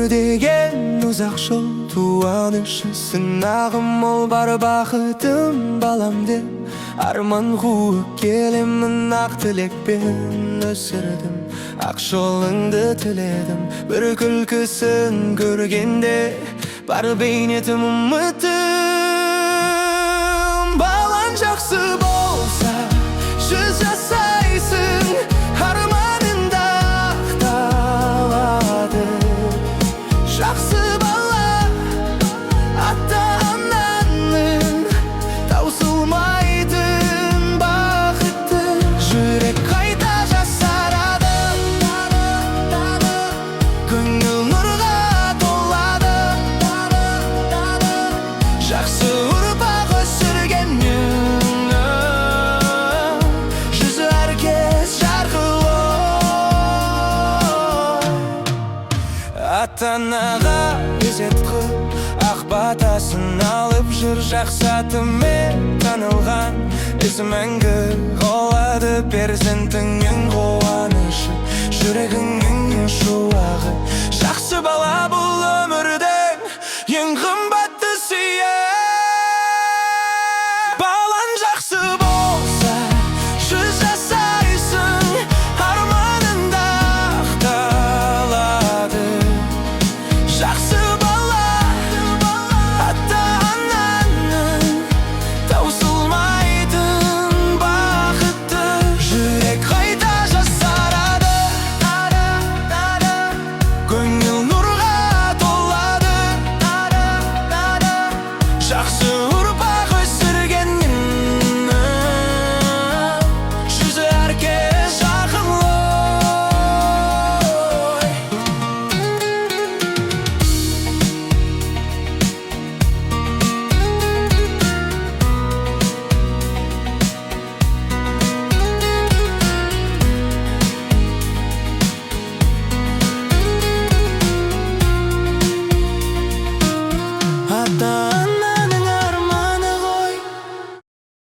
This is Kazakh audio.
деген ұзақ жол туанышы сынағым мол бар бақытым балам деп арман қуып келемін ақ тілекпен өсірдім ақ жолыңды тіледім бір күлкісін көргенде бар бейнетім үмітім балаң жақсы болса жүз жасайсың арманында ақталады жақсы бала ата-ананың таусылмайтын бақыты жүрек қайта жасарады көңіл нұрға толады жақсы ұрпақ өсіргеннің жүзі әркез жарқылы ата-анаға ізет қып ақ батасын алып жүр жақсы атымен танылған ізі мәңгі қалады перзентіңнің қуанышы жүрегің